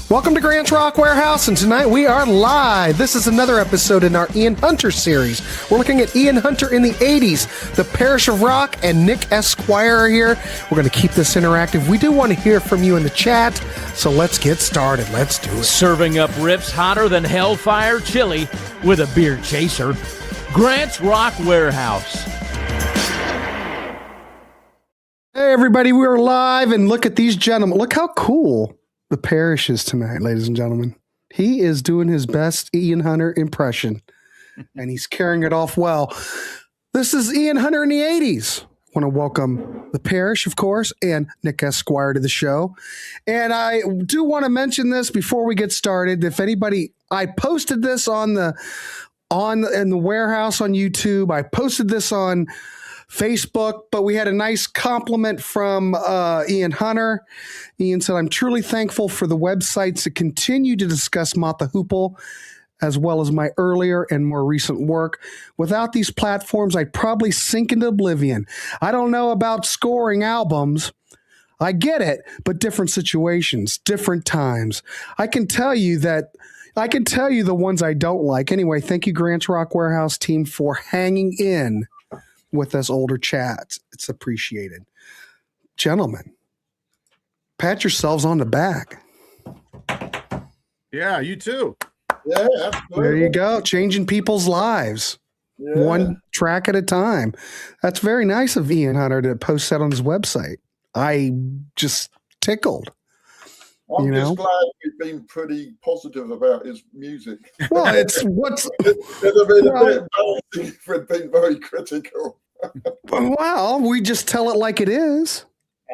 Welcome to Grant's Rock Warehouse, and tonight we are live. This is another episode in our Ian Hunter series. We're looking at Ian Hunter in the 80s. The Parish of Rock and Nick S. Squire are here. We're going to keep this interactive. We do want to hear from you in the chat, so let's get started. Let's do it. Serving up riffs hotter than Hellfire Chili with a beer chaser. Grant's Rock Warehouse. Hey, everybody, we are live, and look at these gentlemen. Look how cool the Parish is tonight, ladies and gentlemen. He is doing his best Ian Hunter impression, and he's carrying it off well. This is Ian Hunter in the 80s. I want to welcome the Parish, of course, and Nick S. Squire to the show. And I do want to mention this before we get started. If anybody, I posted this in the Warehouse on YouTube. I posted this on Facebook, but we had a nice compliment from Ian Hunter. Ian said, "I'm truly thankful for the websites that continue to discuss Mott the Hoople, as well as my earlier and more recent work. Without these platforms, I'd probably sink into oblivion. I don't know about scoring albums. I get it, but different situations, different times. I can tell you the ones I don't like. Anyway, thank you, Grant's Rock Warehouse team, for hanging in with us older chats. It's appreciated. Gentlemen, pat yourselves on the back. Yeah, you too. Yeah, absolutely. There you go. Changing people's lives. Yeah. One track at a time. That's very nice of Ian Hunter to post that on his website. I just tickled. I'm you know? just glad we've been pretty positive about his music. Well, it's what's It'd have been a bit embarrassing if we'd been very critical. well, we just tell it like it is.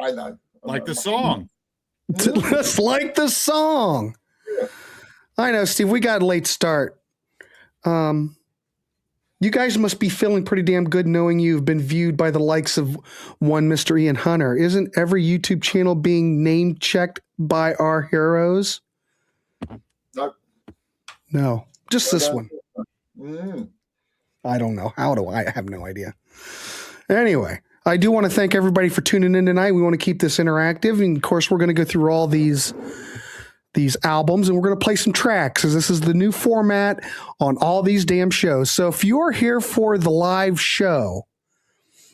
I know. Like the song. Just like the song. Yeah. I know, Steve, we got a late start. You guys must be feeling pretty damn good knowing you've been viewed by the likes of one Mr. Ian Hunter. Isn't every YouTube channel being name checked by our heroes? Nope. No, just this one. Mm. I don't know. How do I have no idea. Anyway, I do want to thank everybody for tuning in tonight. We want to keep this interactive. And of course, we're going to go through all these albums, and we're going to play some tracks, because this is the new format on all these damn shows. So if you're here for the live show,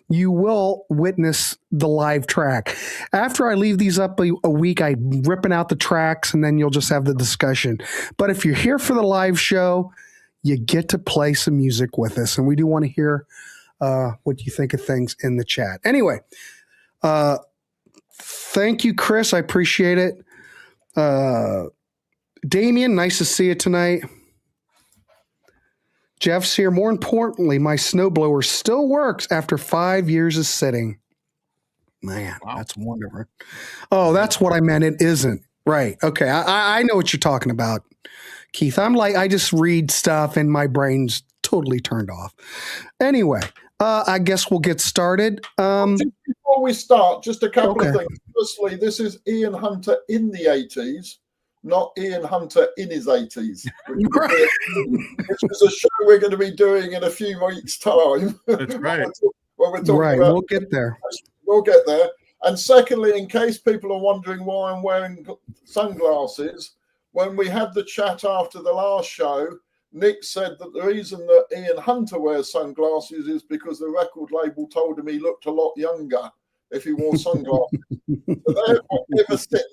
you will witness the live track. After I leave these up a week, I'm ripping out the tracks, and then you'll just have the discussion. But if you're here for the live show, you get to play some music with us, and we do want to hear what you think of things in the chat. Anyway, thank you, Chris. I appreciate it. Damien, nice to see you tonight. Jeff's here. More importantly, my snowblower still works after 5 years of sitting. Man, wow. That's wonderful. Oh, that's what I meant. It isn't. Right. Okay. I know what you're talking about, Keith. I'm like, I just read stuff and my brain's totally turned off. Anyway, I guess we'll get started. Just before we start, just a couple Okay. of things. Firstly, this is Ian Hunter in the 80s, not Ian Hunter in his 80s. Right. Which is a show we're going to be doing in a few weeks' time. That's right. when we're talking Right. about, We'll get there. we'll get there. And secondly, in case people are wondering why I'm wearing sunglasses, when we had the chat after the last show, Nick said that the reason that Ian Hunter wears sunglasses is because the record label told him he looked a lot younger if he wore sunglasses. So therefore, ever since,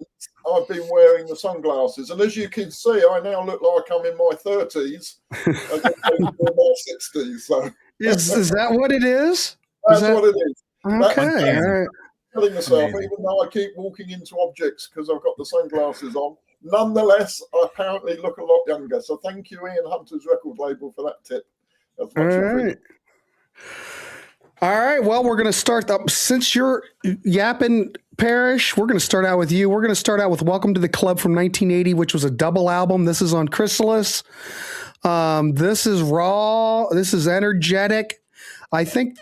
I've been wearing the sunglasses. And as you can see, I now look like I'm in my 30s as opposed to my 60s. So Is that what it is? that's that- what it is. Okay. All right. Telling myself, Amazing. even though I keep walking into objects because I've got the sunglasses on, nonetheless, I apparently look a lot younger. So thank you, Ian Hunter's record label, for that tip. That's All much right. appreciated. All right. Well, we're going to start up. Since you're yapping, Parish, we're going to start out with you. We're going to start out with Welcome to the Club from 1980, which was a double album. This is on Chrysalis. This is raw. This is energetic. I think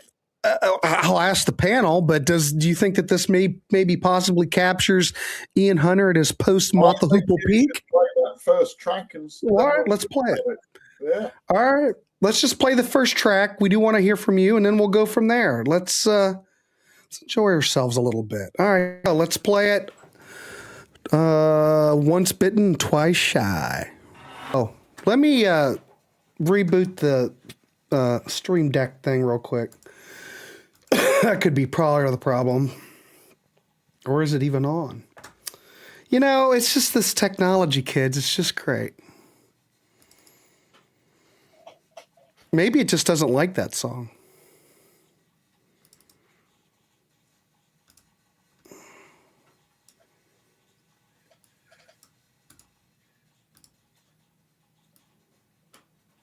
I'll ask the panel, but do you think that this maybe possibly captures Ian Hunter at his post Mott the Hoople peak? Play that first track and All right, let's play it. Yeah. All right, let's just play the first track. We do want to hear from you, and then we'll go from there. Let's enjoy ourselves a little bit. All right, let's play it. Once bitten, twice shy. Oh, let me reboot the Stream Deck thing real quick. That could be part of the problem. Or is it even on? You know, it's just this technology, kids. It's just great. Maybe it just doesn't like that song.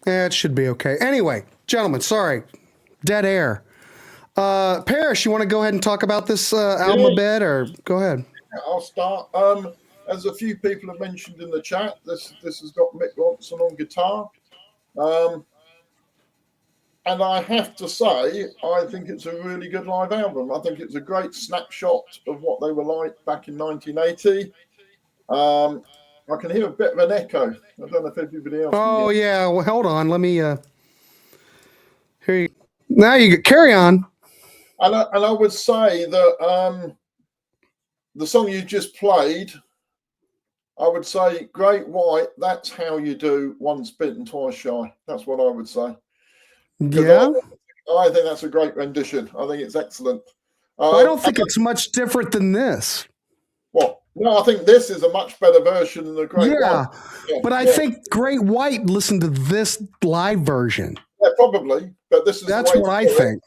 Yeah, it should be okay. Anyway, gentlemen, sorry. Dead air. Parish, you want to go ahead and talk about this album a bit, or go ahead? I'll start. As a few people have mentioned in the chat, this has got Mick Ronson on guitar. And I have to say, I think it's a really good live album. I think it's a great snapshot of what they were like back in 1980. I can hear a bit of an echo. I don't know if everybody else can hear. Yeah. Well, hold on. Let me hear you. Now you carry on. And I would say that the song you just played, I would say Great White, that's how you do Once Bitten, Twice Shy. That's what I would say. Yeah. I think that's a great rendition. I think it's excellent. I don't think it's much different than this. What? No, I think this is a much better version than the Great White. Yeah, but I think Great White listened to this live version. Yeah, probably. But that's what I think.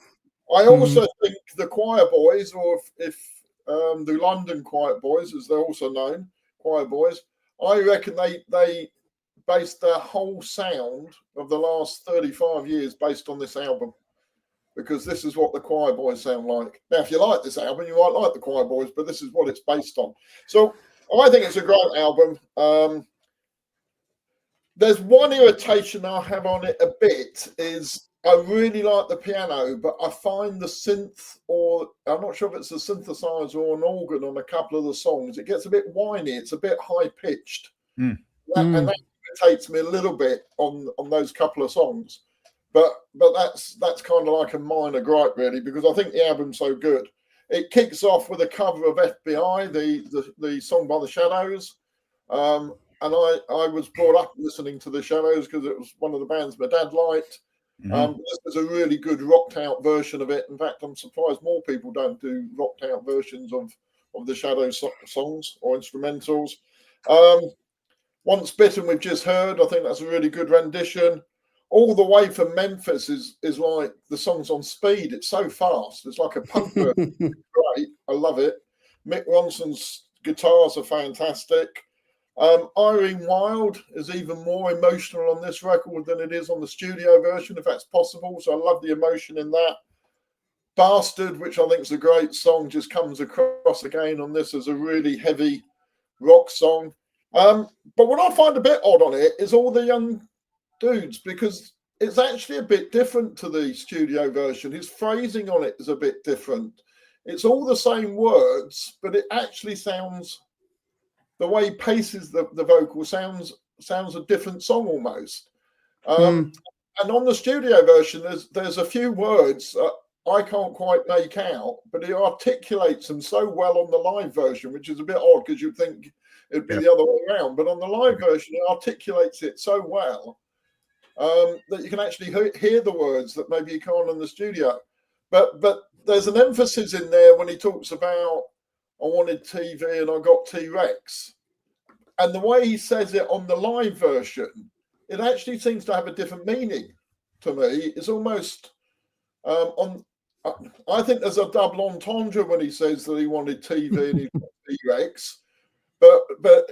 I also think the Choir Boys, or if the London Choir Boys, as they're also known, Choir Boys, I reckon they based their whole sound of the last 35 years based on this album, because this is what the Choir Boys sound like. Now, if you like this album, you might like the Choir Boys, but this is what it's based on. So I think it's a great album. There's one irritation I have on it a bit is I really like the piano, but I find the synth, or I'm not sure if it's a synthesizer or an organ on a couple of the songs, it gets a bit whiny. It's a bit high pitched. And that irritates me a little bit on those couple of songs. But that's kind of like a minor gripe, really, because I think the album's so good. It kicks off with a cover of FBI, the song by the Shadows. And I was brought up listening to the Shadows because it was one of the bands my dad liked. This is a really good rocked out version of it. In fact, I'm surprised more people don't do rocked out versions of the Shadows songs or instrumentals. Once Bitten, we've just heard. I think that's a really good rendition. All the Way from Memphis is like the song's on speed. It's so fast. It's like a punk version. Great. I love it. Mick Ronson's guitars are fantastic. Irene Wild is even more emotional on this record than it is on the studio version, if that's possible. So I love the emotion in that. Bastard, which I think is a great song, just comes across again on this as a really heavy rock song. But what I find a bit odd on it is all the young dudes, because it's actually a bit different to the studio version. His phrasing on it is a bit different. It's all the same words, but it actually sounds, the way he paces the vocal sounds a different song almost. And on the studio version, there's a few words I can't quite make out, but he articulates them so well on the live version, which is a bit odd because you'd think it'd be the other way around. But on the live version, he articulates it so well that you can actually hear the words that maybe you can't on the studio. But there's an emphasis in there when he talks about, I wanted TV and I got T-Rex. And the way he says it on the live version, it actually seems to have a different meaning to me. It's almost I think there's a double entendre when he says that he wanted TV and he got T-Rex. But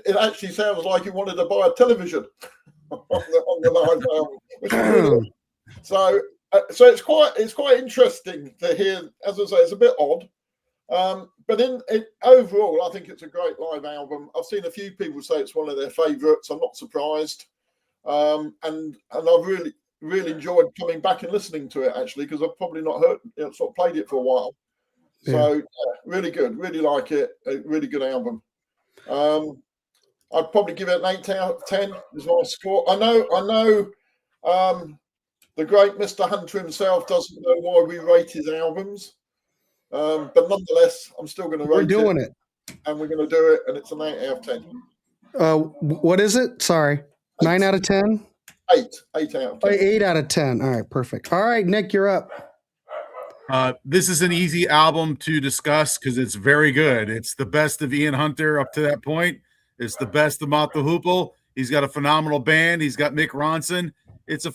it actually sounds like he wanted to buy a television on the live album. Which is really so it's quite interesting to hear. As I say, it's a bit odd. But overall, I think it's a great live album. I've seen a few people say it's one of their favourites. I'm not surprised. And I've really enjoyed coming back and listening to it, actually, because I've probably not heard, sort of played it for a while. So yeah, really good. Really like it. A really good album. I'd probably give it an 8 out of 10 is my score. I know the great Mr. Hunter himself doesn't know why we rate his albums. But nonetheless, I'm still going to rate it. We're doing it. and we're going to do it, and it's an 8 out of 10. What is it? Sorry. 9 out of 10? 8 out of 10. 8 out of 10. All right, perfect. All right, Nick, you're up. This is an easy album to discuss because it's very good. It's the best of Ian Hunter up to that point. It's the best of Mott the Hoople. He's got a phenomenal band. He's got Mick Ronson. It's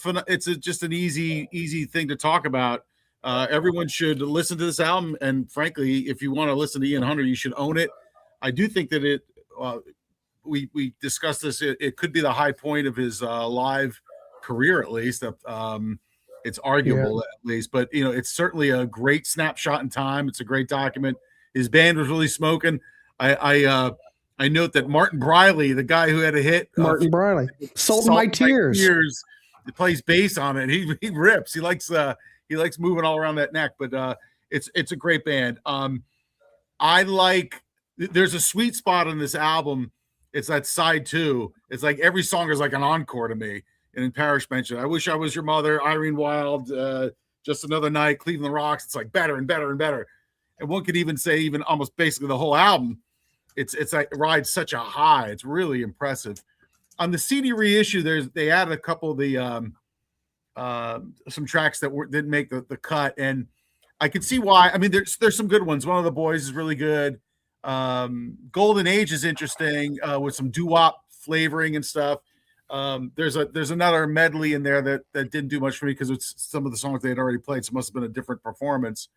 just an easy thing to talk about. Everyone should listen to this album, and frankly, if you want to listen to Ian Hunter, you should own it. I do think that we discussed this. It could be the high point of his live career, at least. It's arguable, at least, but it's certainly a great snapshot in time. It's a great document. His band was really smoking. I note that Martin Briley, the guy who had a hit, Martin Briley, Salt My Tears, he plays bass on it. He rips. He likes moving all around that neck. But it's a great band. There's a sweet spot on this album. It's that side 2. It's like every song is like an encore to me. And in Parish mentioned, I Wish I Was Your Mother, Irene Wild, Just Another Night, Cleveland Rocks. It's like better and better and better. And one could even say almost basically the whole album. It's like it rides such a high. It's really impressive. On the CD reissue, they added a couple of the some tracks that didn't make the cut, and I can see why. I mean, there's some good ones. One of the Boys is really good. Golden Age is interesting with some doo-wop flavoring and stuff. There's another medley in there that didn't do much for me because it's some of the songs they had already played, so it must have been a different performance.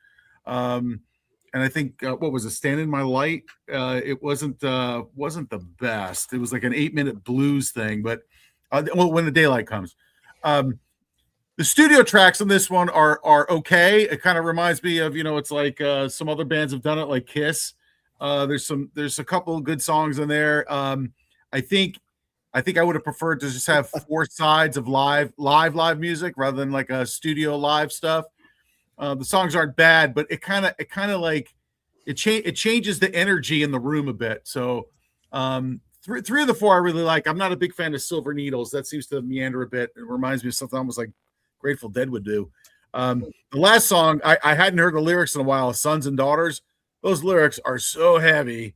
And I think what was it, Stand in My Light? It wasn't the best. It was like an 8-minute blues thing, but When the Daylight Comes. The studio tracks on this one are okay. It kind of reminds me of, it's like some other bands have done it, like Kiss. There's a couple of good songs in there. I think I would have preferred to just have 4 sides of live music rather than like a studio live stuff. The songs aren't bad, but it kind of like it changes the energy in the room a bit. So 3 of the 4 I really like. I'm not a big fan of Silver Needles. That seems to meander a bit. It reminds me of something almost like Grateful Dead would do. The last song, I hadn't heard the lyrics in a while, Sons and Daughters. Those lyrics are so heavy.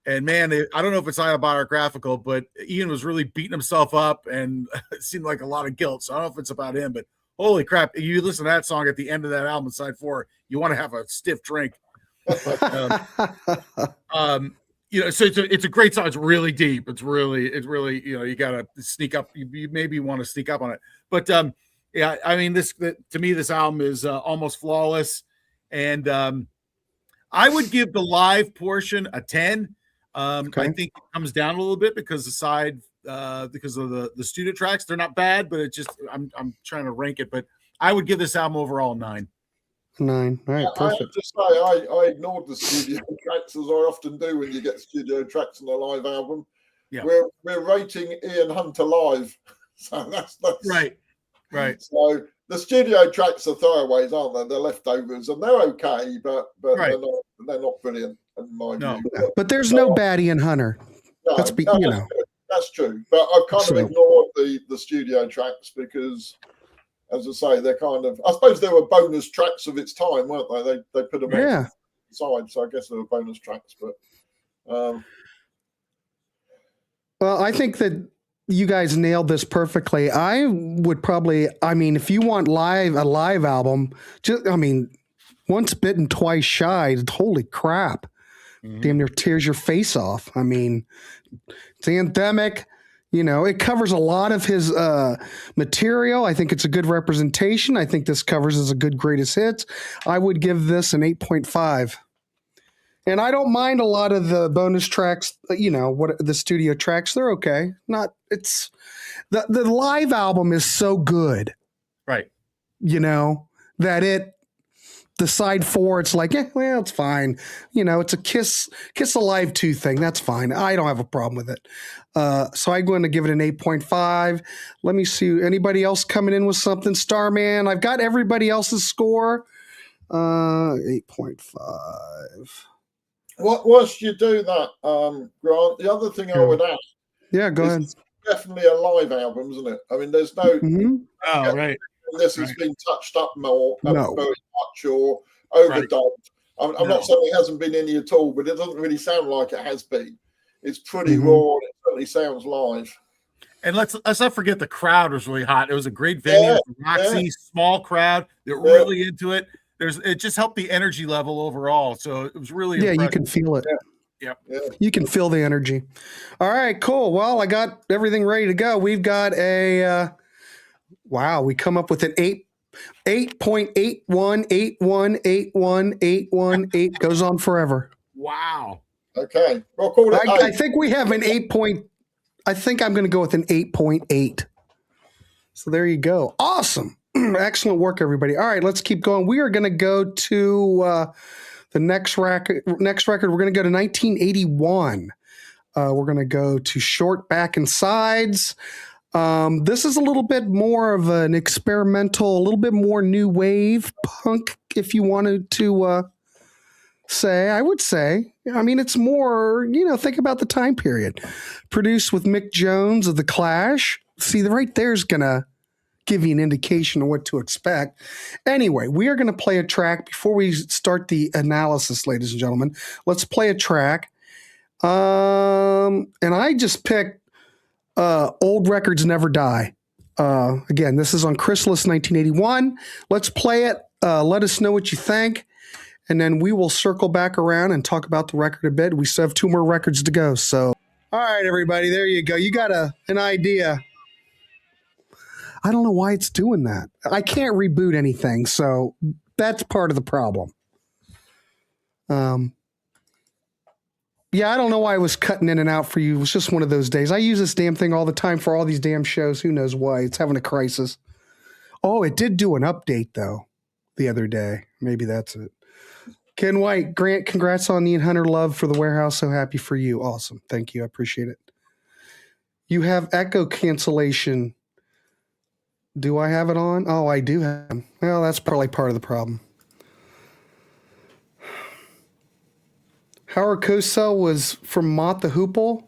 And man, I don't know if it's autobiographical, but Ian was really beating himself up and it seemed like a lot of guilt. So I don't know if it's about him, but holy crap. If you listen to that song at the end of that album, side 4, you want to have a stiff drink. But, so it's a great song. It's really deep. It's really, you got to sneak up. You maybe want to sneak up on it. But yeah, I mean, to me, this album is almost flawless. And I would give the live portion a 10. Okay. I think it comes down a little bit because because of the studio tracks, they're not bad, but it just I'm trying to rank it, but I would give this album overall 9. 9. All right, perfect. I have to say, I ignored the studio tracks as I often do when you get studio tracks on a live album. Yeah, we're rating Ian Hunter live, so that's right. So the studio tracks are throwaways, aren't they? They're leftovers, and they're okay, but right. they're not brilliant in my view. But there's no bad Ian Hunter. That's true. But I've kind of ignored the studio tracks because, as I say, they're kind of. I suppose they were bonus tracks of its time, weren't they? They put them on the side, so I guess they were bonus tracks. But well, I think that you guys nailed this perfectly. I would probably, if you want a live album, Once Bitten, Twice Shy, holy crap. Mm-hmm. Damn near tears your face off. It's anthemic. It covers a lot of his material. I think it's a good representation. I think this covers as a good greatest hits. I would give this an 8.5. And I don't mind a lot of the bonus tracks, what the studio tracks, they're okay. The live album is so good. Right. That the side 4, it's like, it's fine. It's a Kiss Alive 2 thing. That's fine. I don't have a problem with it. So I'm going to give it an 8.5. Let me see. Anybody else coming in with something? Starman. I've got everybody else's score. 8.5. Whilst you do that, Grant, the other thing I would add. Yeah, go ahead. It's definitely a live album, isn't it? There's no. Mm-hmm. Oh, right. This has been touched up more, very much or overdubbed. I'm No. not saying it hasn't been any at all, but it doesn't really sound like it has been. It's pretty Mhm. raw, and it certainly sounds live. And let's not forget the crowd was really hot. It was a great venue, Roxy, small crowd. They're really into it. It just helped the energy level overall. So it was really Yeah, you impressive. can feel it. Yep. You can feel the energy. All right, cool. Well, I got everything ready to go. We've got a wow. We come up with an 8.8181818188 goes on forever. Wow. Okay. Well, call it I think we have an 8 point. I think I'm going to go with an 8.8. So there you go. Awesome. Excellent work, everybody. All right, let's keep going. We are going to go to the next record. We're going to go to 1981. We're going to go to Short Back and Sides. This is a little bit more of an experimental, a little bit more new wave punk, if you wanted to say. I would say. I mean, it's more, think about the time period. Produced with Mick Jones of The Clash. See, right there's going to give you an indication of what to expect. Anyway, we are going to play a track before we start the analysis, ladies and gentlemen. Let's play a track. And I just picked Old Records Never Die. Again, this is on Chrysalis 1981. Let's play it. Let us know what you think. And then we will circle back around and talk about the record a bit. We still have 2 more records to go. So, all right, everybody, there you go. You got an idea. I don't know why it's doing that. I can't reboot anything, so that's part of the problem. Yeah, I don't know why I was cutting in and out for you. It was just one of those days. I use this damn thing all the time for all these damn shows. Who knows why? It's having a crisis. Oh, it did do an update, though, the other day. Maybe that's it. Ken White, Grant, congrats on Ian Hunter Love for the Warehouse. So happy for you. Awesome. Thank you. I appreciate it. You have echo cancellation. Do I have it on? Oh, I do have. Well, that's probably part of the problem. Howard Cosell was from Mott the Hoople.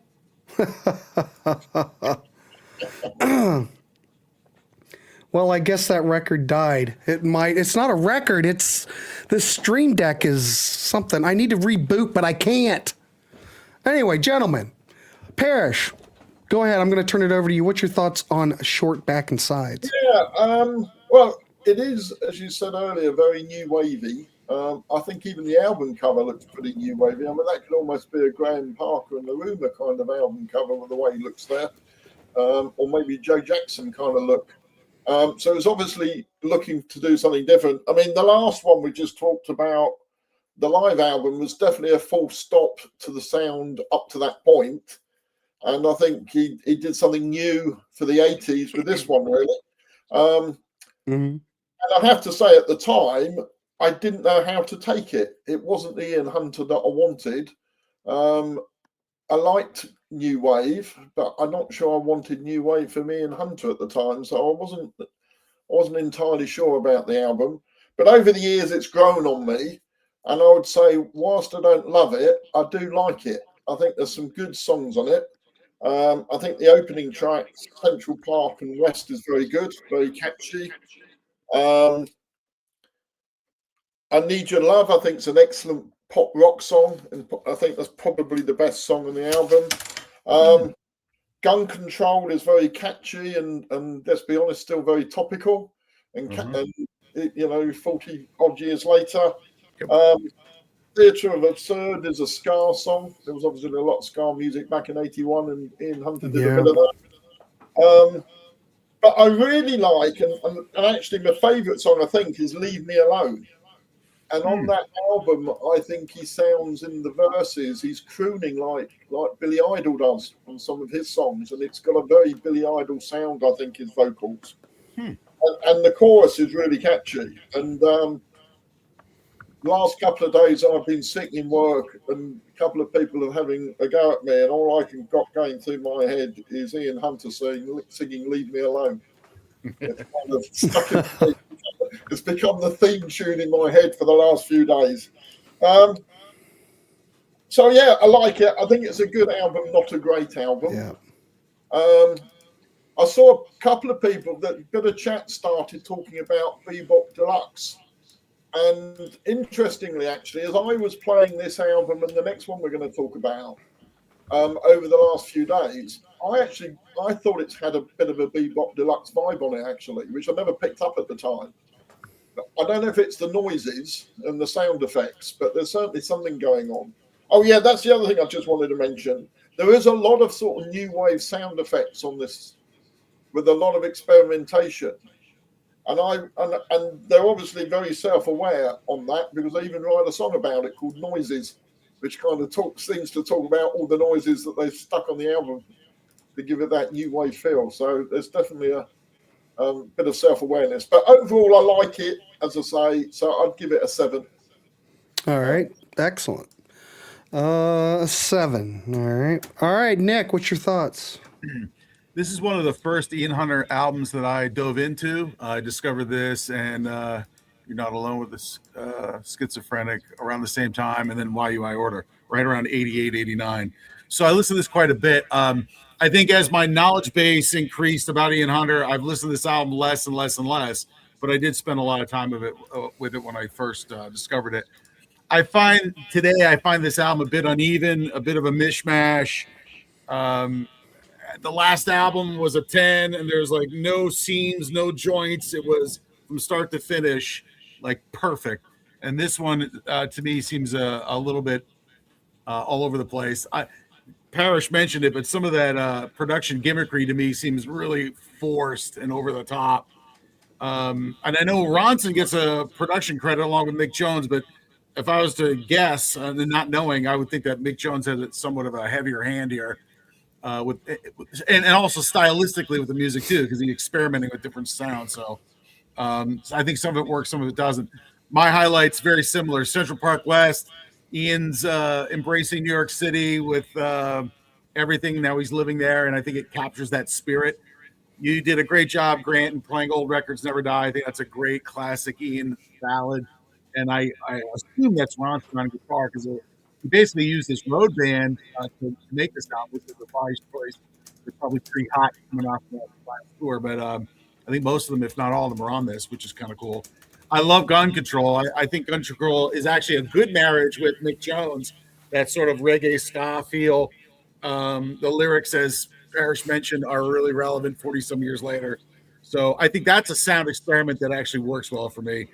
Well, I guess that record died. It's not a record. This Stream Deck is something. I need to reboot, but I can't. Anyway, gentlemen, Parish, go ahead. I'm going to turn it over to you. What's your thoughts on Short Back and Sides? Yeah, well, it is, as you said earlier, very new wavy. I think even the album cover looks pretty new wavy. I mean, that could almost be a Graham Parker and the Rumour kind of album cover with the way he looks there. Or maybe Joe Jackson kind of look. So it's obviously looking to do something different. I mean, the last one we just talked about, the live album, was definitely a full stop to the sound up to that point. And I think he did something new for the 80s with this one, really. And I have to say, at the time, I didn't know how to take it. It wasn't the Ian Hunter that I wanted. I liked New Wave, but I'm not sure I wanted New Wave for me and Hunter at the time. So I wasn't entirely sure about the album. But over the years, it's grown on me. And I would say, whilst I don't love it, I do like it. I think there's some good songs on it. I think the opening track, Central Park and West, is very good, very catchy. I Need Your Love, I think, is an excellent pop rock song, and I think that's probably the best song on the album. Gun Control is very catchy and let's be honest, still very topical. And 40 odd years later. Theatre of Absurd is a ska song. There was obviously a lot of ska music back in 81, and Ian Hunter did a bit of that. But I really like, and actually my favourite song, I think, is Leave Me Alone. And on that album, I think he sounds in the verses, he's crooning like Billy Idol does on some of his songs. And it's got a very Billy Idol sound, I think, his vocals. And the chorus is really catchy. And last couple of days I've been sick in work, and a couple of people are having a go at me, and all I can got going through my head is Ian Hunter singing Leave Me Alone. It's kind of stuck in it's become the theme tune in my head for the last few days. So yeah, I like it. I think it's a good album, not a great album. I saw a couple of people that got a chat started talking about Bebop Deluxe. And interestingly, actually, as I was playing this album and the next one we're going to talk about over the last few days, I thought it's had a bit of a bebop deluxe vibe on it, actually, which I never picked up at the time. I don't know if it's the noises and the sound effects, but there's certainly something going on. Oh, yeah, that's the other thing I just wanted to mention. There is a lot of sort of new wave sound effects on this with a lot of experimentation. And they're obviously very self-aware on that because they even write a song about it called Noises, which kind of seems to talk about all the noises that they've stuck on the album to give it that new wave feel. So there's definitely a bit of self-awareness. But overall, I like it, as I say, so I'd give it a 7. All right. Excellent. 7. All right, Nick, what's your thoughts? This is one of the first Ian Hunter albums that I dove into. I discovered this and You're Not Alone with this Schizophrenic around the same time, and then Why You I Order right around 88, 89. So I listened to this quite a bit. I think as my knowledge base increased about Ian Hunter, I've listened to this album less and less and less, but I did spend a lot of time with it when I first discovered it. I find this album a bit uneven, a bit of a mishmash. The last album was a 10, and there's like no seams, no joints. It was from start to finish, like perfect. And this one, to me, seems a little bit all over the place. Parish mentioned it, but some of that production gimmickry to me seems really forced and over the top. And I know Ronson gets a production credit along with Mick Jones, but if I was to guess, and not knowing, I would think that Mick Jones has somewhat of a heavier hand here. And also stylistically with the music too, because he's experimenting with different sounds. So I think some of it works, some of it doesn't. My highlights very similar: Central Park West, Ian's embracing New York City with everything. Now he's living there, and I think it captures that spirit. You did a great job, Grant, in playing Old Records Never Die. I think that's a great classic Ian ballad, and I assume that's Ronson on guitar because he basically used this road band to make this album, which is a wise choice. They're probably pretty hot coming off the last tour, but I think most of them, if not all of them, are on this, which is kind of cool. I love Gun Control. I think Gun Control is actually a good marriage with Mick Jones, that sort of reggae ska feel. The lyrics, as Parish mentioned, are really relevant 40-some years later. So I think that's a sound experiment that actually works well for me.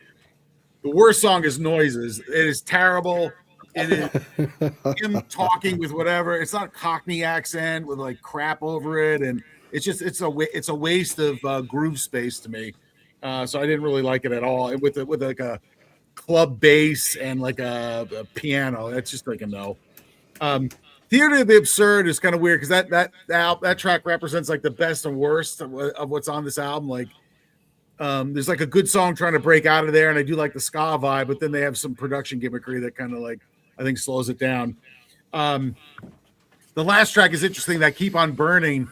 The worst song is Noises. It is terrible. It is him talking with whatever. It's not a Cockney accent with like crap over it, and it's a waste of groove space to me. So I didn't really like it at all. With like a club bass and like a piano, that's just like a no. Theater of the Absurd is kind of weird because that track represents like the best and worst of what's on this album. Like there's like a good song trying to break out of there, and I do like the ska vibe, but then they have some production gimmickry that kind of like I think slows it down. The last track is interesting. That Keep on Burning.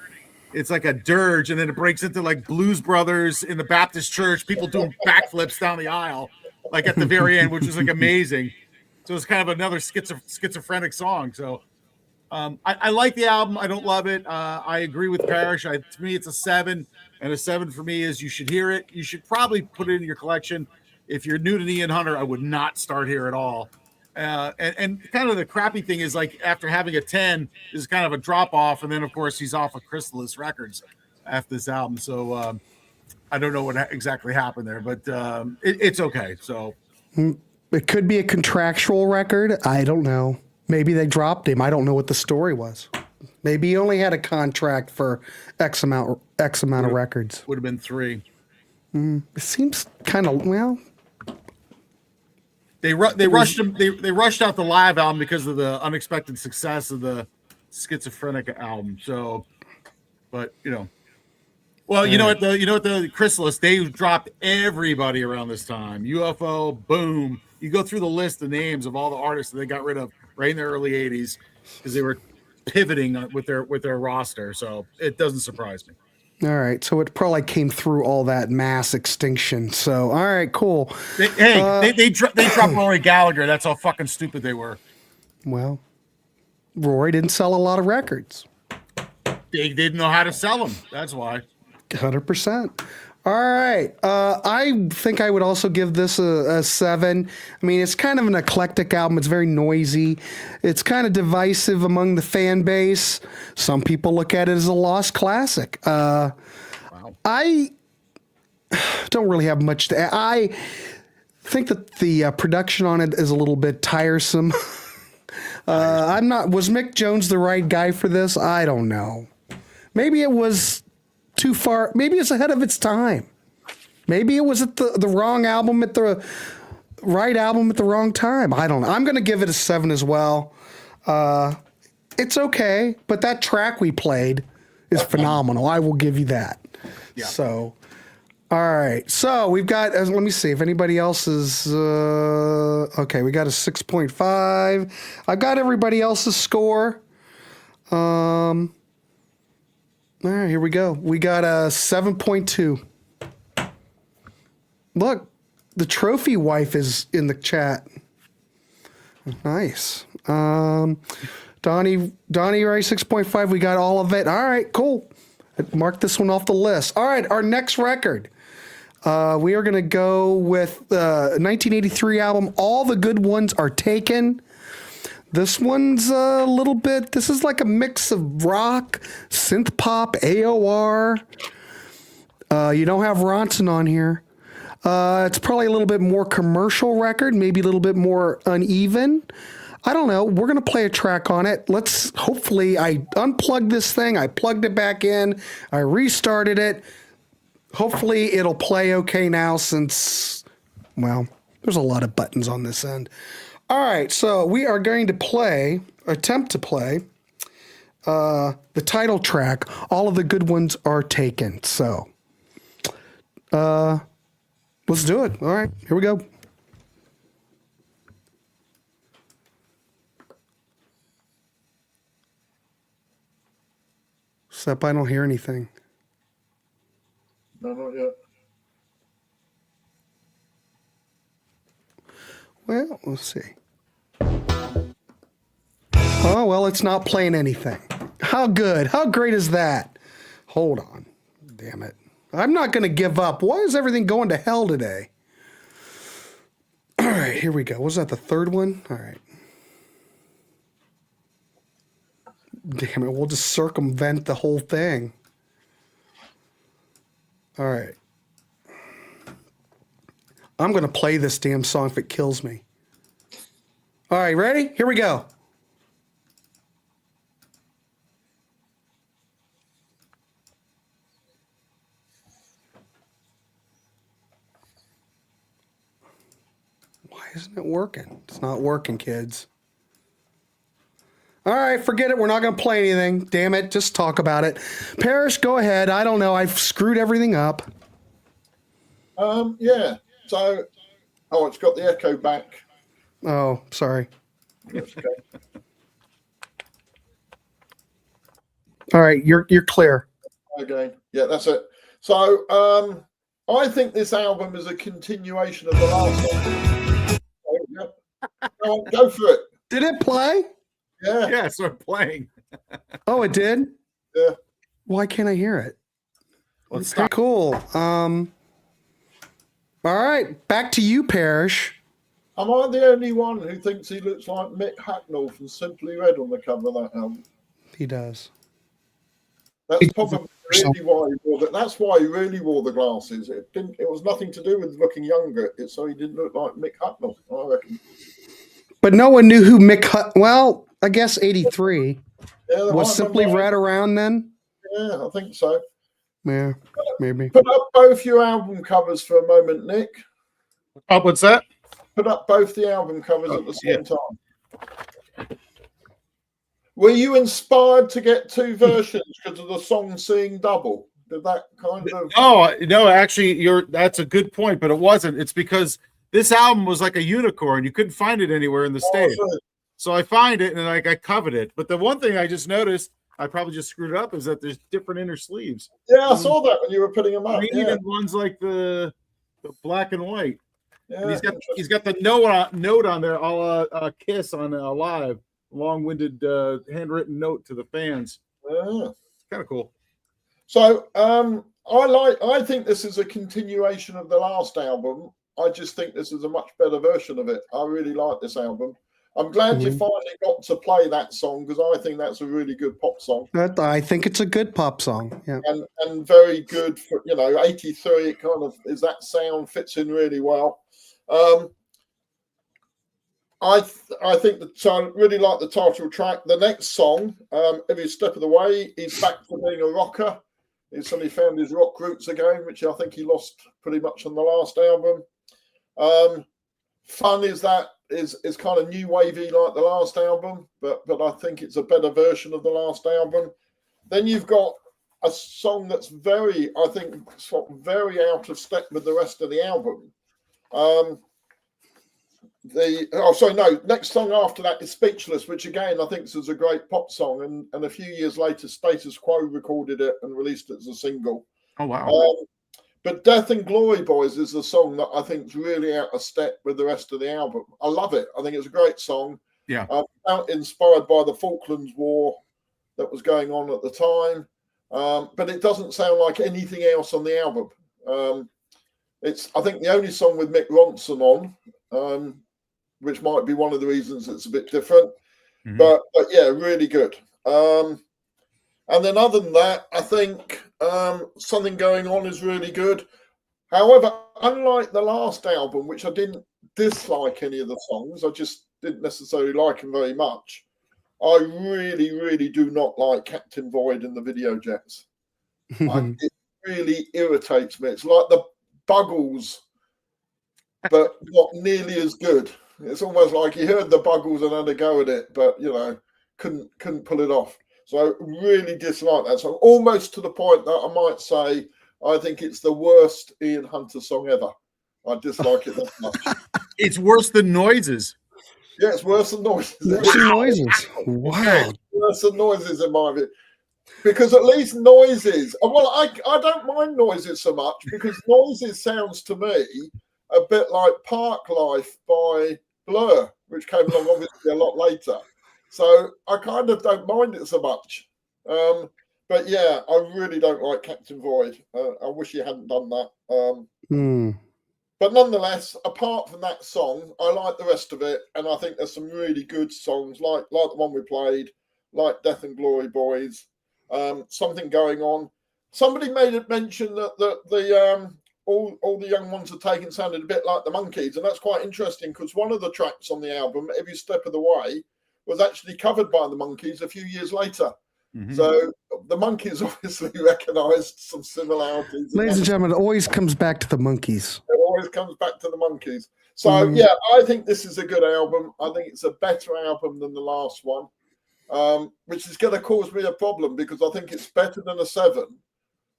It's like a dirge, and then it breaks into like Blues Brothers in the Baptist church, people doing backflips down the aisle, like at the very end, which was like amazing. So it's kind of another schizophrenic song. So I like the album. I don't love it. I agree with Parish. To me, it's a 7, and a 7 for me is you should hear it. You should probably put it in your collection. If you're new to Ian Hunter, I would not start here at all. And kind of the crappy thing is like after having a 10 is kind of a drop off, and then of course he's off of Chrysalis Records after this album. So I don't know what exactly happened there, but it's okay. So it could be a contractual record. I don't know. Maybe they dropped him. I don't know what the story was. Maybe he only had a contract for X amount of records. Would have been 3. It seems kind of well. They rushed him. They rushed out the live album because of the unexpected success of the Schizophrenic album. So, but you know what the Chrysalis, they dropped everybody around this time. UFO, boom. You go through the list of names of all the artists that they got rid of right in the early 80s because they were pivoting with their roster. So it doesn't surprise me. All right, so it probably came through all that mass extinction. So, all right, cool. They dropped Rory Gallagher. That's how fucking stupid they were. Well, Rory didn't sell a lot of records. They didn't know how to sell them. That's why. 100%. All right. I think I would also give this a 7. I mean, it's kind of an eclectic album. It's very noisy. It's kind of divisive among the fan base. Some people look at it as a lost classic. I don't really have much to add. I think that the production on it is a little bit tiresome. Was Mick Jones the right guy for this? I don't know. Maybe it was too far. Maybe it's ahead of its time. Maybe it was at the wrong album at the right album at the wrong time. I don't know. I'm going to give it a 7 as well. It's okay, but that track we played is phenomenal. I will give you that. Yeah. So, all right. So we've got, let me see if anybody else is, okay, we got a 6.5. I got everybody else's score. All right, here we go. We got a 7.2. Look, the trophy wife is in the chat. Nice. Donnie, right, 6.5. We got all of it. All right, cool. Mark this one off the list. All right, our next record. We are going to go with 1983 album, All the Good Ones Are Taken. This one's a little bit, this is like a mix of rock, synth pop, AOR. You don't have Ronson on here. It's probably a little bit more commercial record, maybe a little bit more uneven. I don't know. We're going to play a track on it. Hopefully I unplugged this thing. I plugged it back in. I restarted it. Hopefully it'll play okay now since, well, there's a lot of buttons on this end. All right, so we are going to attempt to play the title track, All of the Good Ones Are Taken. So, let's do it. All right, here we go. Except I don't hear anything. No, not yet. Well, we'll see. Oh, well, it's not playing anything. How good? How great is that? Hold on. Damn it. I'm not going to give up. Why is everything going to hell today? All right, here we go. Was that the third one? All right. Damn it. We'll just circumvent the whole thing. All right. I'm going to play this damn song if it kills me. All right, ready? Here we go. Why isn't it working? It's not working, kids. All right, forget it. We're not going to play anything. Damn it. Just talk about it. Parish, go ahead. I don't know. I've screwed everything up. Yeah. So, it's got the echo back. Oh, sorry. That's okay. All right, you're clear. Okay. Yeah, that's it. So, I think this album is a continuation of the last one. So, yeah. Go for it. Did it play? Yeah. Yeah, start playing. Oh, it did? Yeah. Why can't I hear it? Let's Okay, stop. cool. All right, back to you, Parish. Am I the only one who thinks he looks like Mick Hacknell from Simply Red on the cover of that album? He does. That's probably really why he wore that. That's why he really wore the glasses. It was nothing to do with looking younger. It's so he didn't look like Mick Hacknell, I reckon. But no one knew who well, I guess 83. Yeah, Was Simply Red around then? Yeah, I think so. Yeah, maybe. Put up both your album covers for a moment, Nick. Oh, what's that? Put up both the album covers at the same time. Were you inspired to get two versions because of the song Seeing Double? Did that kind of... No, actually, that's a good point, but it wasn't. It's because this album was like a unicorn. You couldn't find it anywhere in the States. So I find it and I coveted it. But the one thing I just noticed, I probably just screwed up, is that there's different inner sleeves. Yeah, I saw that when you were putting them up. Green and one's like the black and white. Yeah, And he's got the note on there, all Kiss on Live, long-winded handwritten note to the fans. Yeah. It's kind of cool. So I think this is a continuation of the last album. I just think this is a much better version of it. I really like this album. I'm glad you finally got to play that song because I think that's a really good pop song. I think it's a good pop song. Yeah. And very good for, 83. It kind of is, that sound fits in really well. I think that I really like the title track. The next song, Every Step of the Way, he's back to being a rocker. He suddenly found his rock roots again, which I think he lost pretty much on the last album. Fun is kind of new wavy like the last album, but I think it's a better version of the last album. Then you've got a song that's very out of step with the rest of the album. Next song after that is Speechless, which again I think is a great pop song, and a few years later Status Quo recorded it and released it as a single. Oh wow. But Death and Glory Boys is the song that I think is really out of step with the rest of the album. I love it. I think it's a great song. Yeah. Inspired by the Falklands War that was going on at the time. But it doesn't sound like anything else on the album. It's, I think, the only song with Mick Ronson on, which might be one of the reasons it's a bit different. Mm-hmm. But yeah, really good. And then other than that, I think Something Going On is really good. However, unlike the last album, which I didn't dislike any of the songs, I just didn't necessarily like them very much. I really, really do not like Captain Void in the Video Jets. It really irritates me. It's like the Buggles, but not nearly as good. It's almost like you heard the Buggles and had a go at it, but couldn't pull it off. So I really dislike that song, almost to the point that I might say I think it's the worst Ian Hunter song ever. I dislike it that much. It's worse than Noises. Yeah, it's worse than Noises. Worse than Noises. Wow. Worse than Noises in my view. Because at least Noises, well, I don't mind Noises so much because Noises sounds to me a bit like Park Life by Blur, which came along obviously a lot later. So I kind of don't mind it so much. But yeah, I really don't like Captain Void. I wish he hadn't done that. But nonetheless, apart from that song, I like the rest of it. And I think there's some really good songs, like the one we played, like Death and Glory Boys, Something Going On. Somebody made a mention that the all the young ones are taken sounded a bit like the Monkees. And that's quite interesting because one of the tracks on the album, Every Step of the Way, was actually covered by the Monkees a few years later. Mm-hmm. So the Monkees obviously recognised some similarities. Ladies and gentlemen, it always comes back to the Monkees. It always comes back to the Monkees. So yeah, I think this is a good album. I think it's a better album than the last one, which is going to cause me a problem because I think it's better than a 7.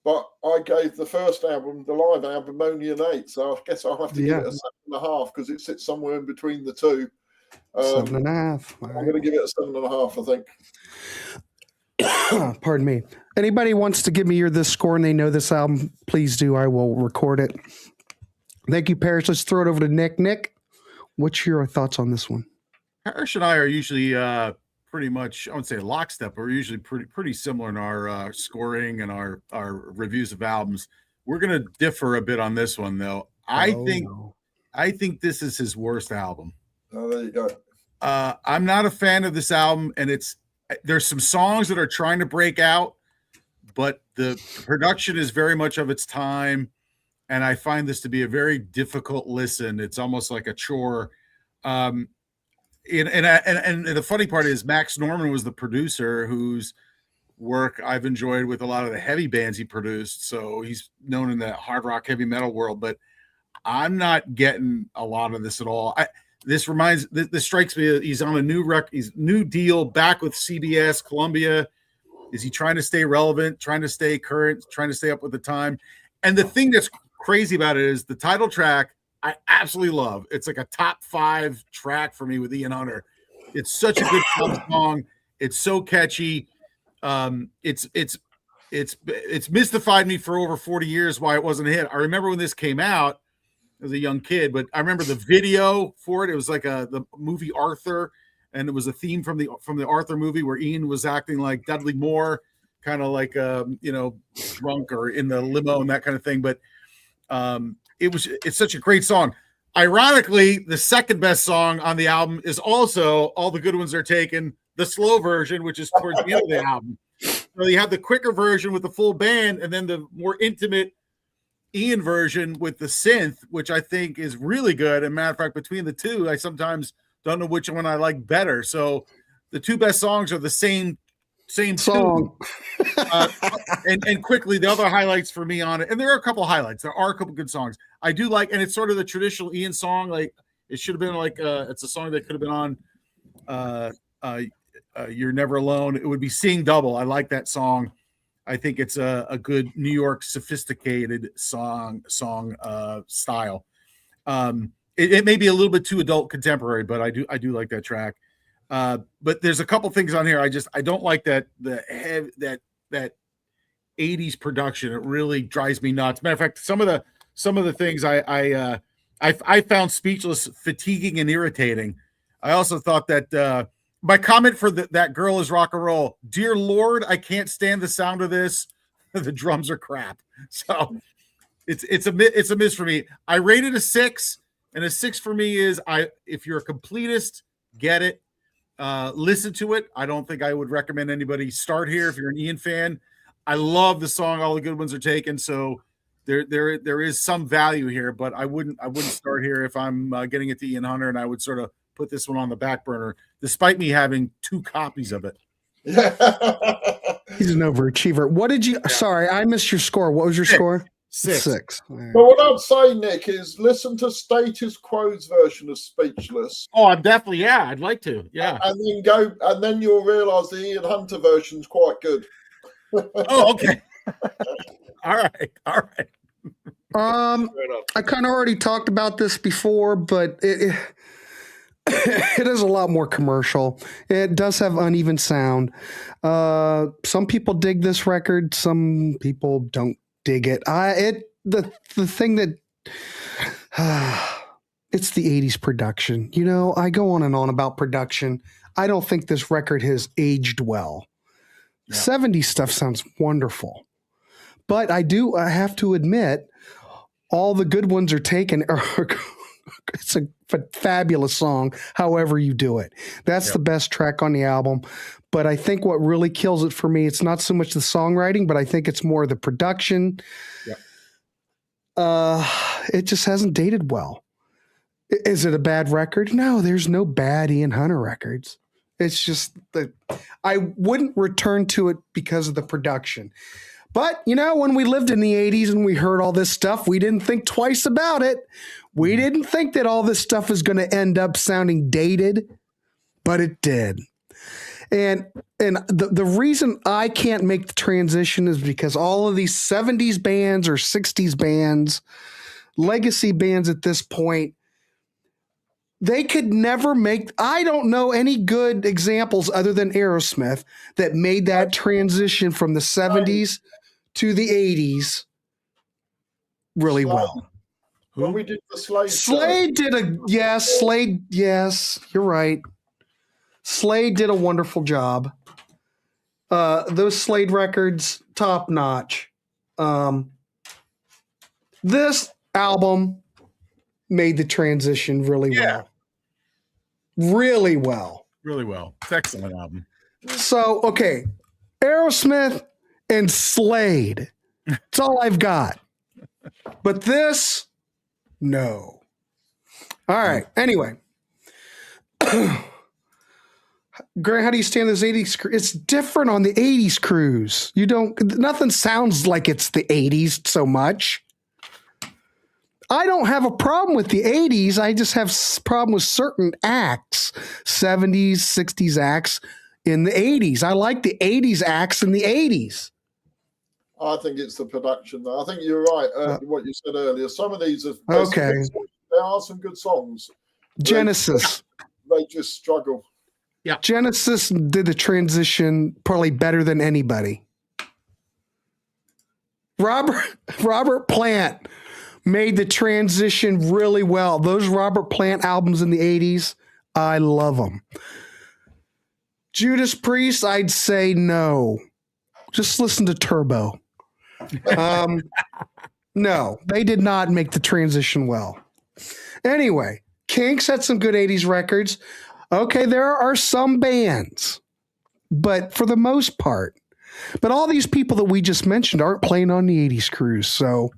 But I gave the first album, the live album, only an 8. So I guess I'll have to give it a 7.5 because it sits somewhere in between the two. 7.5. I'm going to give it a 7.5, I think. Pardon me. Anybody wants to give me this score and they know this album, please do. I will record it. Thank you, Parish. Let's throw it over to Nick. Nick, what's your thoughts on this one? Parish and I are usually pretty much, I would say lockstep. We're usually pretty similar in our scoring and our reviews of albums. We're going to differ a bit on this one, though. I think this is his worst album. Oh, there you go. I'm not a fan of this album, and there's some songs that are trying to break out, but the production is very much of its time, and I find this to be a very difficult listen. It's almost like a chore. And the funny part is Max Norman was the producer whose work I've enjoyed with a lot of the heavy bands he produced, so he's known in the hard rock heavy metal world, but I'm not getting a lot of this at all. This strikes me. He's on a new deal back with CBS, Columbia. Is he trying to stay relevant, trying to stay current, trying to stay up with the time? And the thing that's crazy about it is the title track I absolutely love. It's like a top 5 track for me with Ian Hunter. It's such a good pop song. It's so catchy. It's mystified me for over 40 years why it wasn't a hit. I remember when this came out as a young kid, but I remember the video for it. It was like the movie Arthur, and it was a theme from the Arthur movie where Ian was acting like Dudley Moore, kind of like drunk or in the limo and that kind of thing. But it's such a great song. Ironically, the second best song on the album is also All the Good Ones Are Taken, the slow version, which is towards the end of the album. So you have the quicker version with the full band, and then the more intimate Ian version with the synth, which I think is really good. And matter of fact, between the two, I sometimes don't know which one I like better. So the two best songs are the same song. And quickly, the other highlights for me on it, and there are a couple highlights. There are a couple good songs I do like, and it's sort of the traditional Ian song. Like it should have been like it's a song that could have been on You're Never Alone. It would be Seeing Double. I like that song. I think it's a good New York sophisticated song style. It may be a little bit too adult contemporary, but I do like that track. But there's a couple things on here I don't like that 80s production. It really drives me nuts. Matter of fact, some of the things I found speechless, fatiguing, and irritating. I also thought that my comment for that Girl Is Rock and Roll. Dear Lord, I can't stand the sound of this. The drums are crap. So it's a miss for me. I rated a 6, and a 6 for me is if you're a completist, get it. Listen to it. I don't think I would recommend anybody start here if you're an Ian fan. I love the song All the Good Ones Are Taken, so there is some value here, but I wouldn't start here if I'm getting it to Ian Hunter, and I would sort of put this one on the back burner, despite me having 2 copies of it. He's an overachiever. What did you? Yeah. Sorry, I missed your score. What was your score? 6. Right. But what I'd say, Nick, is listen to Status Quo's version of Speechless. Oh, I'm definitely, I'd like to. Yeah. And then you'll realise the Ian Hunter version's quite good. Oh, okay. All right. I kind of already talked about this before, but it is a lot more commercial. It does have uneven sound. Some people dig this record. Some people don't dig it. The thing that it's the 80s production. You know, I go on and on about production. I don't think this record has aged well. Yeah. 70s stuff sounds wonderful. But I have to admit, All the Good Ones Are Taken. It's a fabulous song, however you do it. That's the best track on the album. But I think what really kills it for me, it's not so much the songwriting, but I think it's more the production. It just hasn't dated well. Is it a bad record? No, there's no bad Ian Hunter records. It's just that I wouldn't return to it because of the production. But, you know, when we lived in the 80s and we heard all this stuff, we didn't think twice about it. We didn't think that all this stuff is going to end up sounding dated, but it did. And the reason I can't make the transition is because all of these 70s bands or 60s bands, legacy bands at this point, they could never make, I don't know any good examples other than Aerosmith that made that transition from the 70s to the 80s really well. When we did the Slade Slade, yes, you're right. Slade did a wonderful job. Those Slade records, top notch. This album made the transition really well. Really well. Really well. It's an excellent album. So, okay. Aerosmith and Slade. That's all I've got. But this, no. All right. Anyway. Grant, how do you stand this 80s? It's different on the 80s cruise. Nothing sounds like it's the 80s so much. I don't have a problem with the 80s. I just have a problem with certain acts, 70s, 60s acts in the 80s. I like the 80s acts in the 80s. I think it's the production. I think you're right. What you said earlier. Some of these are okay. There are some good songs. Genesis. They just struggle. Yeah. Genesis did the transition probably better than anybody. Robert Plant made the transition really well. Those Robert Plant albums in the 80s, I love them. Judas Priest, I'd say no. Just listen to Turbo. No, they did not make the transition well. Anyway, Kinks had some good 80s records. Okay, there are some bands, but for the most part, but all these people that we just mentioned aren't playing on the 80s cruise. So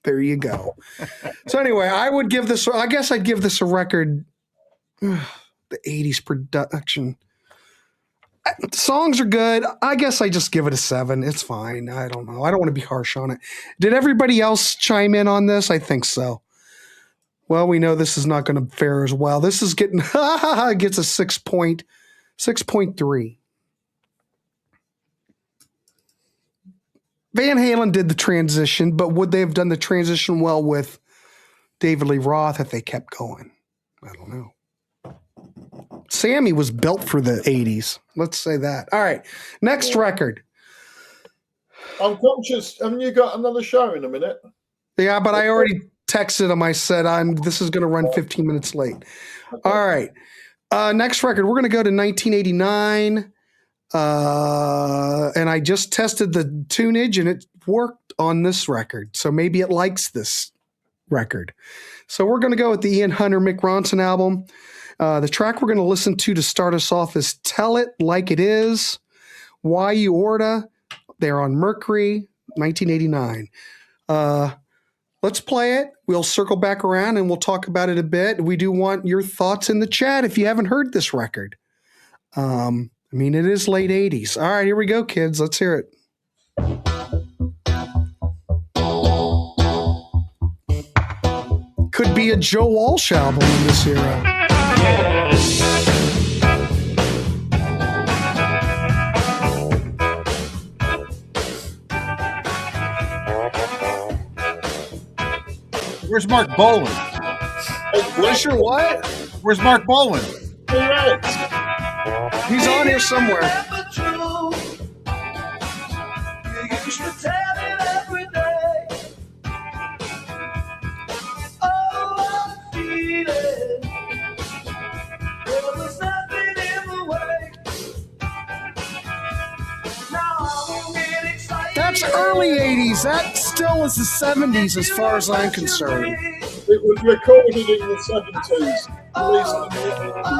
there you go. So anyway, I guess I'd give this a record. The 80s production. Songs are good. I guess I just give it a 7. It's fine. I don't know. I don't want to be harsh on it. Did everybody else chime in on this? I think so. Well, we know this is not going to fare as well. This is getting gets a 6.3. Van Halen did the transition, but would they have done the transition well with David Lee Roth if they kept going? I don't know. Sammy was built for the 80s. Let's say that. All right. Next record. I'm conscious. Haven't you got another show in a minute? Yeah, but I already texted him. I said, this is going to run 15 minutes late. Okay. All right. Next record. We're going to go to 1989. And I just tested the tunage and it worked on this record. So maybe it likes this record. So we're going to go with the Ian Hunter Mick Ronson album. The track we're going to listen to start us off is Tell It Like It Is, Why You Orta. They're on Mercury, 1989. Let's play it. We'll circle back around and we'll talk about it a bit. We do want your thoughts in the chat if you haven't heard this record. It is late 80s. All right, here we go, kids. Let's hear it. Could be a Joe Walsh album in this era. Where's Mark Bolan? Where's your what? Where's Mark Bolan? He's on here somewhere. That's early 80s. That still is the 70s as far as I'm concerned. It was recorded in the 70s, released in the 80s.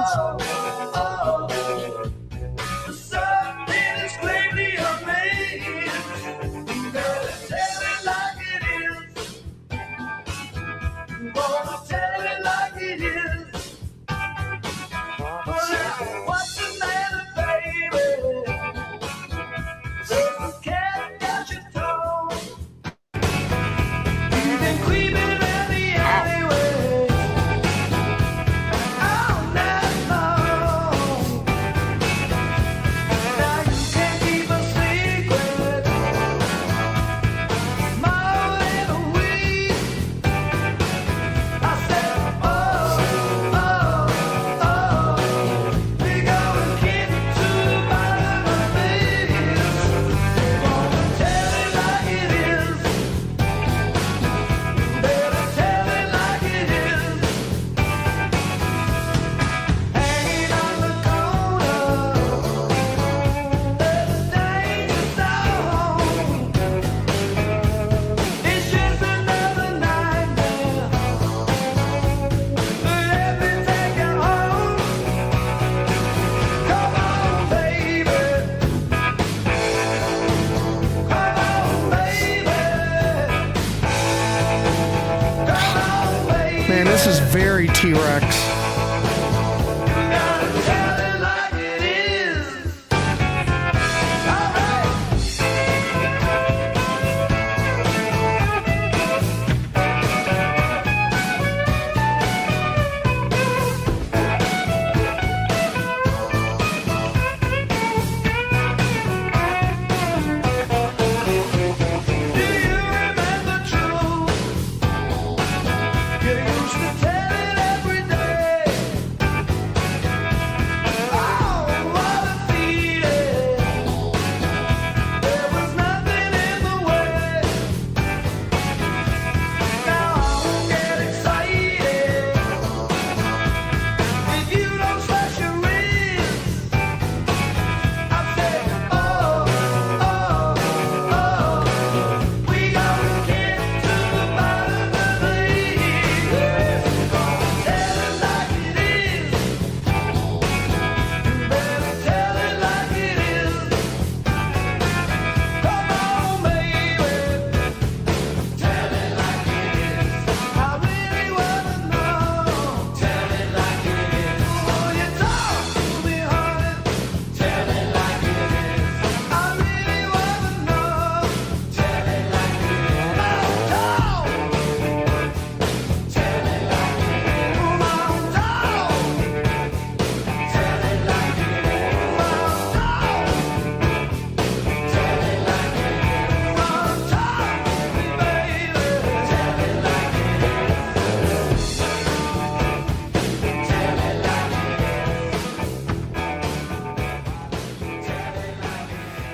Man, this is very T-Rex.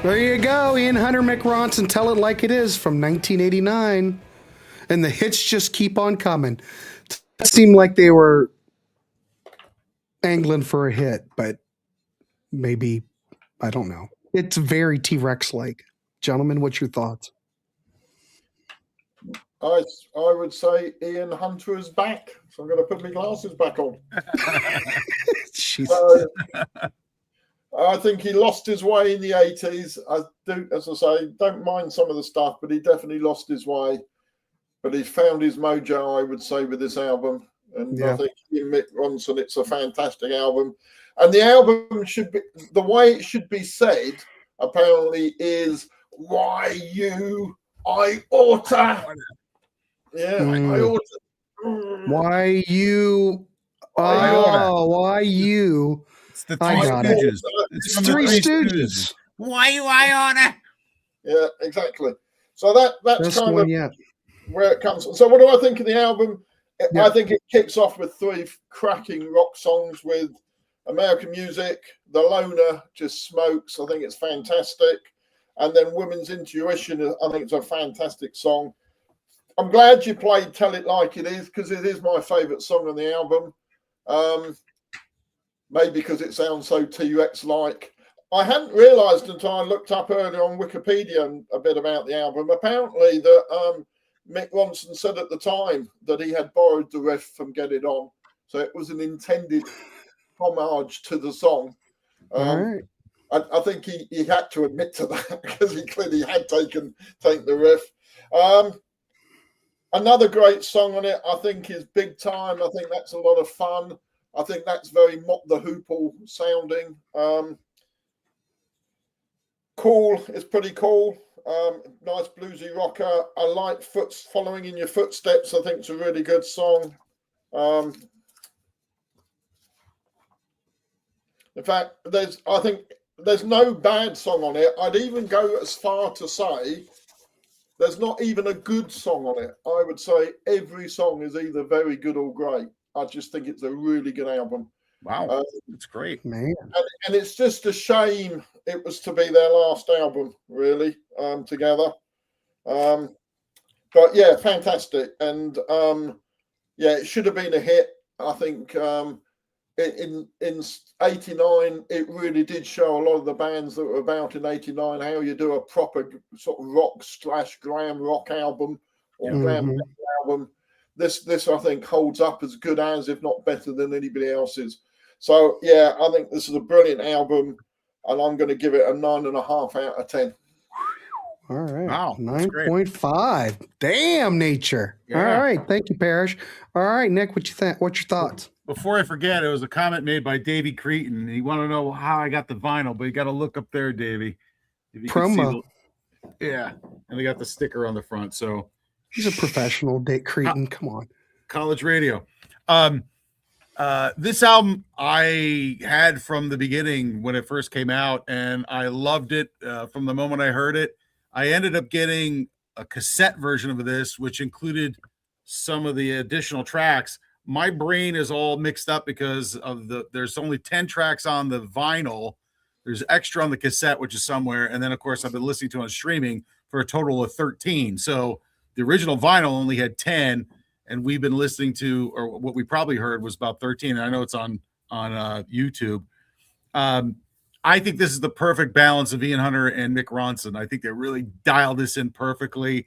There you go, Ian Hunter, Mick Ronson, Tell It Like It Is from 1989. And the hits just keep on coming. It seemed like they were angling for a hit, but maybe, I don't know. It's very T-Rex-like. Gentlemen, what's your thoughts? I would say Ian Hunter is back, so I'm going to put my glasses back on. So, I think he lost his way in the 80s. I do, as I say, don't mind some of the stuff, but he definitely lost his way. But he found his mojo, I would say, with this album. And I think Mick Ronson, it's a fantastic album. And the album should be, the way it should be said, apparently, is why you, I oughta. Yeah, I oughta. Why you? Oh, why you? It's the Three Stooges. It's Three Stooges. Why you, I oughta? Yeah, exactly. So that's kind of yet. where it comes from. So what do I think of the album? I think it kicks off with 3 cracking rock songs with American Music. The Loner just smokes. I think it's fantastic. And then Women's Intuition, I think it's a fantastic song. I'm glad you played Tell It Like It Is, because it is my favourite song on the album. Maybe because it sounds so T-Rex-like. I hadn't realised until I looked up earlier on Wikipedia a bit about the album. Apparently that Mick Ronson said at the time that he had borrowed the riff from Get It On. So it was an intended homage to the song. All right. I think he had to admit to that, because he clearly had taken the riff. Another great song on it, I think, is Big Time. I think that's a lot of fun. I think that's very Mott the Hoople sounding. Cool, it's pretty cool. Nice bluesy rocker. I like Following in Your Footsteps. I think it's a really good song. In fact, I think there's no bad song on it. I'd even go as far to say there's not even a good song on it. I would say every song is either very good or great. I just think it's a really good album. Wow, that's great, man. And it's just a shame it was to be their last album, really, together. But yeah, fantastic. And yeah, it should have been a hit. I think in 89, it really did show a lot of the bands that were about in 89 how you do a proper sort of rock / glam rock album or glam metal album. This I think holds up as good as, if not better than anybody else's. So yeah, I think this is a brilliant album, and I'm going to give it a 9.5 out of 10. All right. Wow. 9.5. Damn, nature. Yeah. All right. Thank you, Parish. All right, Nick, what you think? What's your thoughts? Before I forget, it was a comment made by Davey Cretin. He wanted to know how I got the vinyl, but you got to look up there, Davey. Promo. Yeah. And they got the sticker on the front. So he's a professional, Dick Cretin. Come on. College radio. This album I had from the beginning when it first came out, and I loved it from the moment I heard it. I ended up getting a cassette version of this, which included some of the additional tracks. My brain is all mixed up because of there's only 10 tracks on the vinyl. There's extra on the cassette, which is somewhere. And then, of course, I've been listening to it on streaming for a total of 13. So the original vinyl only had 10. And we've been listening to, or what we probably heard was about 13. And I know it's on YouTube. I think this is the perfect balance of Ian Hunter and Mick Ronson. I think they really dialed this in perfectly.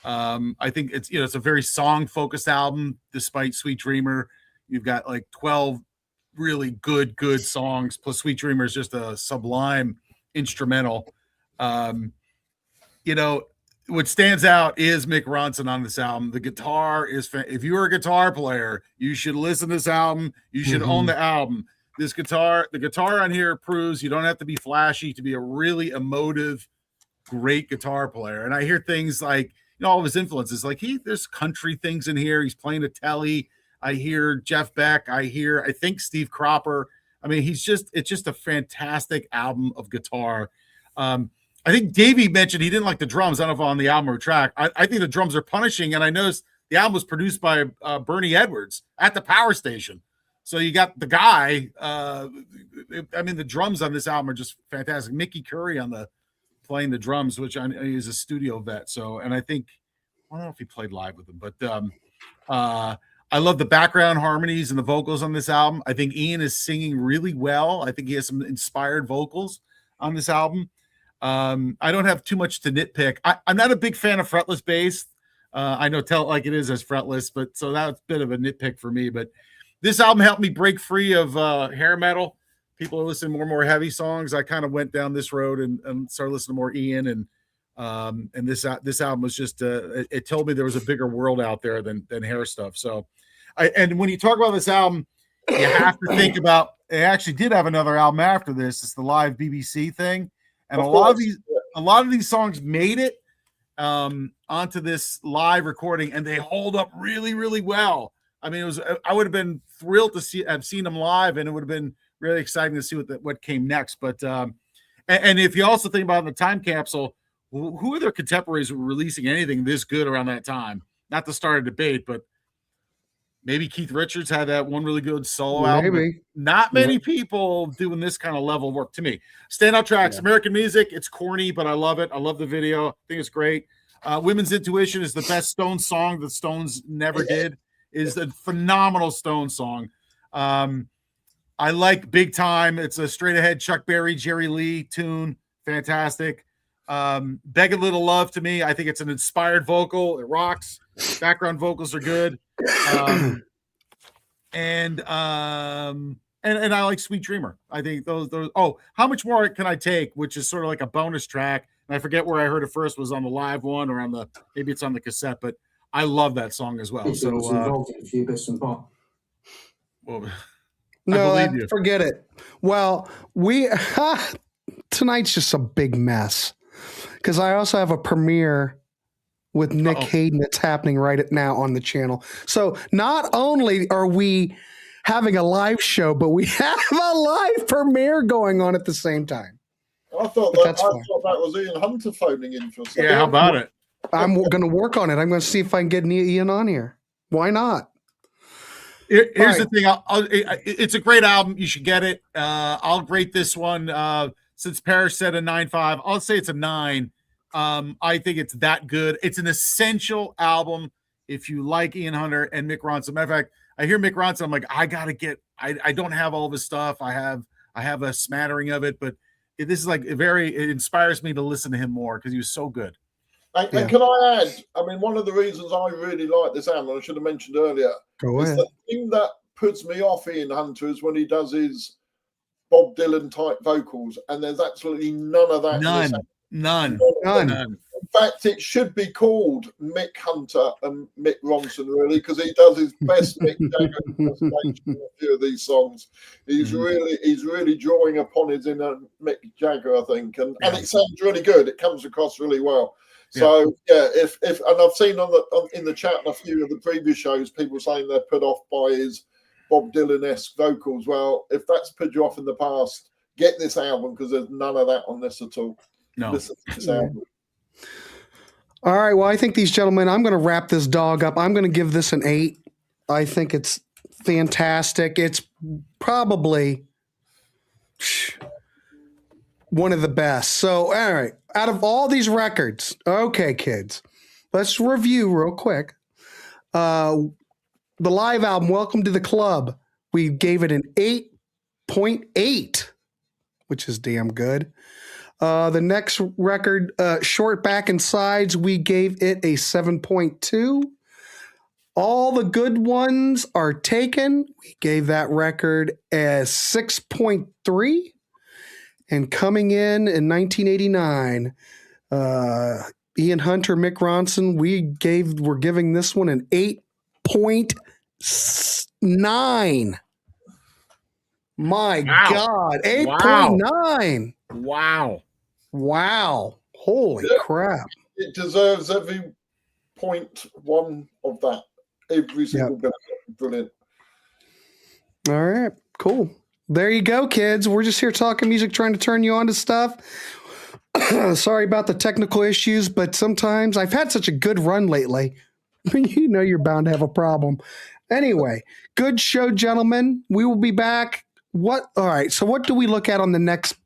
I think it's a very song-focused album, despite Sweet Dreamer. You've got like 12 really good songs, plus Sweet Dreamer is just a sublime instrumental. What stands out is Mick Ronson on this album. The guitar is, if you're a guitar player, you should listen to this album. You should own the album. The guitar on here proves you don't have to be flashy to be a really emotive, great guitar player. And I hear things like, all of his influences, like there's country things in here. He's playing a telly. I hear Jeff Beck. I think Steve Cropper. I mean, it's just a fantastic album of guitar. I think Davey mentioned he didn't like the drums. I don't know if on the album or track. I think the drums are punishing, and I noticed the album was produced by Bernie Edwards at the Power Station. So you got the guy. The drums on this album are just fantastic. Mickey Curry on the playing the drums, which I is a studio vet. So, and I think I don't know if he played live with him, but I love the background harmonies and the vocals on this album. I think Ian is singing really well. I think he has some inspired vocals on this album. I don't have too much to nitpick. I'm not a big fan of fretless bass. I know Tell It Like It Is as fretless, but so that's a bit of a nitpick for me. But this album helped me break free of hair metal. People are listening more and more heavy songs. I kind of went down this road and started listening to more Ian. And this album was just it told me there was a bigger world out there than hair stuff. So, and when you talk about this album, you have to think about. They actually did have another album after this. It's the live BBC thing, and a lot of these songs made it onto this live recording, and they hold up really, really well. I mean, I would have been thrilled to have seen them live, and it would have been really exciting to see what came next. But and if you also think about it in the time capsule, who are their contemporaries who were releasing anything this good around that time? Not to start a debate, but maybe Keith Richards had that one really good solo album. Not many people doing this kind of level of work to me. Standout tracks, American Music. It's corny, but I love it. I love the video. I think it's great. Women's Intuition is the best Stones song that Stones never did. Is a phenomenal Stones song. I like Big Time. It's a straight ahead Chuck Berry, Jerry Lee tune. Fantastic. Beg a Little Love to me. I think it's an inspired vocal. It rocks. Background vocals are good. And I like Sweet Dreamer. I think those. Oh, How Much More Can I Take, which is sort of like a bonus track. And I forget where I heard it first, was on the live one or maybe it's on the cassette, but I love that song as well. So involved in a few bits and bobs. Well, no, forget it. Well, tonight's just a big mess because I also have a premiere with Nick Hayden that's happening right now on the channel. So not only are we having a live show, but we have a live premiere going on at the same time. I thought that was Ian Hunter phoning in for something. Yeah, how about it? I'm going to work on it. I'm going to see if I can get Ian on here. Why not? Here's the thing. It's a great album. You should get it. I'll rate this one. Since Parish said a 9.5, I'll say it's a 9. I think it's that good. It's an essential album if you like Ian Hunter and Mick Ronson. Matter of fact, I hear Mick Ronson. I'm like, I don't have all of his stuff. I have a smattering of it, but this is like it inspires me to listen to him more because he was so good. And can I add? I mean, one of the reasons I really like this album, I should have mentioned earlier, is the thing that puts me off Ian Hunter is when he does his Bob Dylan type vocals, and there's absolutely none of that. None. In fact, it should be called Mick Hunter and Mick Ronson, really, because he does his best Mick Jagger impersonation in a few of these songs. He's really drawing upon his inner Mick Jagger, I think, and it sounds really good. It comes across really well. So if and I've seen in the chat and a few of the previous shows, people saying they're put off by his Bob Dylan-esque vocals. Well, if that's put you off in the past, get this album because there's none of that on this at all. No. Listen to this album. All right. Well, I think these gentlemen, I'm going to wrap this dog up. I'm going to give this an 8. I think it's fantastic. It's probably one of the best. So, all right. Out of all these records, okay, kids, let's review real quick. The live album, Welcome to the Club, we gave it an 8.8, which is damn good. The next record, Short Back and Sides, we gave it a 7.2. All the Good Ones Are Taken, we gave that record a 6.3. And coming in 1989, Ian Hunter, Mick Ronson, we're giving this one an 8.9. My God, 8.9 Wow. Holy crap. It deserves every 0.1 of that. Every single bit. Brilliant. All right, cool. There you go, kids. We're just here talking music, trying to turn you on to stuff. Sorry about the technical issues, but sometimes I've had such a good run lately. You know you're bound to have a problem. Anyway, good show, gentlemen. We will be back. All right, so what do we look at on the next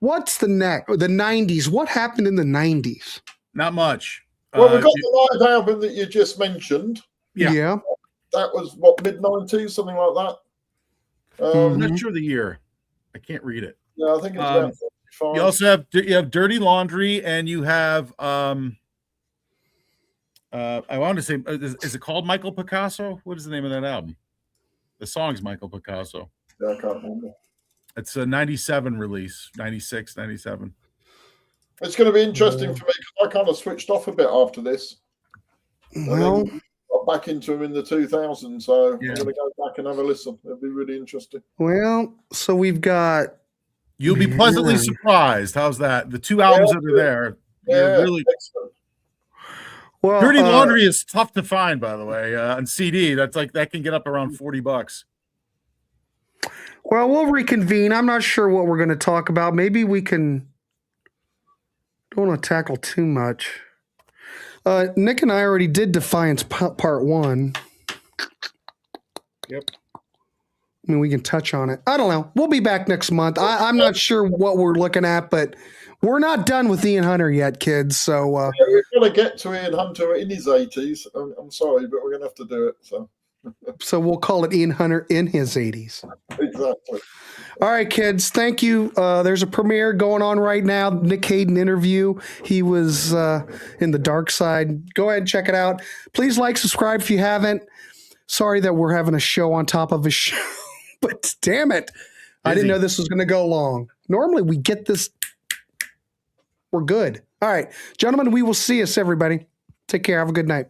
What's the next? The 90s. What happened in the 90s? Not much. Well, we've got the live album that you just mentioned. Yeah. That was what, mid-90s, something like that. I'm not sure the year. I can't read it. Yeah, I think it's around 45. You also have Dirty Laundry, and you have I wanted to say, is it called Michael Picasso? What is the name of that album? The song's Michael Picasso. Yeah, I can't remember. It's a 97 release, 96, 97. It's going to be interesting for me because I kind of switched off a bit after this. Well, got back into them in the 2000s, so Yeah. I'm going to go back and have a listen. It'll be really interesting. well, so we've got You'll be pleasantly Yeah. surprised. How's that? The two albums that are there. Yeah, Really. excellent. well, Dirty Laundry is tough to find, by the way, on CD. That's like that can get up around $40. Well, we'll reconvene. I'm not sure what we're going to talk about. Maybe we can. Don't want to tackle too much. Nick and I already did Defiance Part 1. Yep. I mean, we can touch on it. I don't know. We'll be back next month. I'm not sure what we're looking at, but we're not done with Ian Hunter yet, kids. So We're going to get to Ian Hunter in his 80s. I'm sorry, but we're going to have to do it. so we'll call it Ian Hunter in his 80s. Exactly. All right, kids. Thank you. There's a premiere going on right now. Nick Hayden interview. He was in the dark side. Go ahead and check it out. Please like, subscribe if you haven't. Sorry that we're having a show on top of a show, but damn it. I didn't know this was going to go long. Normally we get this. We're good. All right, gentlemen, we will see us, everybody. Take care. Have a good night.